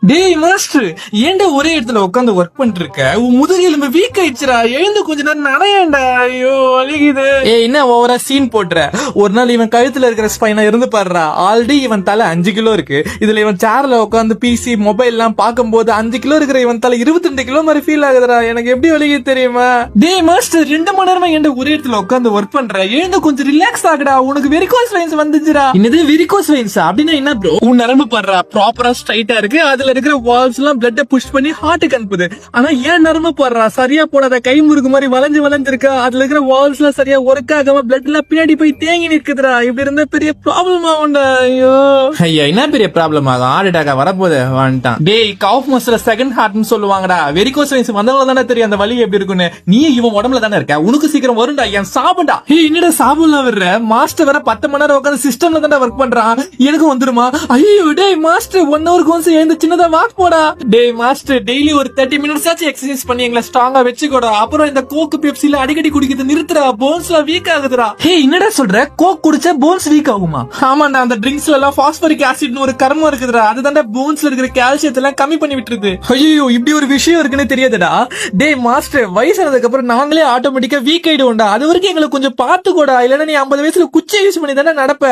டேய் மாஸ்டர், ஏன்டா ஒரே இடத்துல உட்காந்து ஒர்க் பண்ணிட்டு இருக்க? உன் முதுகெலும்பு வீக் ஆயிடுச்சுடா. எழுந்து கொஞ்ச நேரம் நடையேண்டா. ஐயோ வலிக்குது. ஏய் என்ன ஓவரா சீன் போட்டுற? ஒரு நாள் இவன் கழுத்துல இருக்கிற ஸ்பைனா இருந்து பாடுறா. ஆல்ரெடி இவன் தலை 5 கிலோ இருக்கு. இதுல இவன் சேர்ல உட்காந்து பிசி மொபைல் எல்லாம் பார்க்கும்போது 5 கிலோ இருக்கிற இவன் தலை 22 கிலோ மாதிரி ஃபீல் ஆகுதுடா. எனக்கு எப்படி வலிக்குது தெரியுமா? டேய் மாஸ்டர், 2 மணி நேரமா ஏன்டா ஒரே இடத்துல உட்காந்து ஒர்க் பண்ற? எழுந்து கொஞ்சம் ரிலாக்ஸ் ஆகுடா. உனக்கு வெரிகோஸ் வெயின்ஸ் வந்துச்சுடா. என்னது வெரிகோஸ் வெயின்ஸ்? அப்படின்னா என்ன ப்ரோ? உன் நரம்பு பாடுறா ப்ராப்பரா ஸ்ட்ரைட்டா இருக்கு. அதுல இருக்கிற வால்ஸ் எல்லாம் பிளட் புஷ் பண்ணி ஹார்ட்டுக்கு அனுப்புது. ஆனா ஏன் நரம்பு போடுறா சரியா போடாத, கை முறுக்கு மாதிரி வளைஞ்சு வளைஞ்சிருக்கா. அதுல இருக்கிற வால்ஸ் எல்லாம் சரியா ஒர்க் ஆகாம பிளட் எல்லாம் பின்னாடி போய் தேங்கி நிற்குதுடா. இப்படி இருந்தா பெரிய ப்ராப்ளம் ஆகும்டா. ஐயோ ஐயா, என்ன பெரிய ப்ராப்ளம் ஆகும்? ஹார்ட் அட்டாக் வரப்போது வந்துட்டான். டேய், காஃப் மசில் செகண்ட் ஹார்ட்னு சொல்லுவாங்கடா. வெரிகோஸ் வெயின்ஸ் வந்தவங்க தானே தெரியும் அந்த வலி எப்படி இருக்குன்னு. நீ இவன் உடம்புல தானே இருக்க, உனக்கு சீக்கிரம் வரும்டா. என் சாப்பிடா. ஏய் என்னடா சாப்பிடலாம் வர்ற? மாஸ்டர் வேற 10 மணி நேரம் உட்காந்து சிஸ்டம்ல தானே ஒர்க் பண்றான். எனக்கு வந்துருமா? ஐயோ டேய் மாஸ்டர், 1 ஹவருக்கு ஒன்ஸ் எழுந்து சின்னதா வாக் போடா. டேய் மாஸ்டர், டெய்லி ஒரு 30 மினிட்ஸ் ஆச்சு எக்ஸசைஸ் பண்ணி எங்களை ஸ்ட்ராங்கா வச்சுக்கோடா. அப்புறம் இந்த கோக் பெப்சில அடிக்கடி குடிக்கிறது நிறுத்துறா. போன்ஸ்லாம் வீக் ஆகுதுடா. ஹே என்னடா சொல்ற? கோக் குடிச்சா போன்ஸ் வீக் ஆகுமா? ஆமாண்டா, அந்த ட்ரிங்க்ஸ்ல எல்லாம் பாஸ்பரிக் ஆசிட்னு ஒரு கர்மம் இருக்குதுடா. அதுதான்டா போன்ஸ்ல இருக்கிற கால்சியத்தை எல்லாம் கம்மி பண்ணி விட்டுருது. ஐயோ இப்படி ஒரு விஷயம் இருக்குன்னு தெரியாதுடா. டேய் மாஸ்டர், வயசானதுக்கு அப்புறம் நாங்களே ஆட்டோமேட்டிக்கா வீக் ஆயிடுவோம்டா. அது வரைக்கும் எங்களை கொஞ்சம் பாத்துக்கோடா. இல்லன்னா நீ 50 வயசுல குச்சி யூஸ் பண்ணி தானே நடப்ப.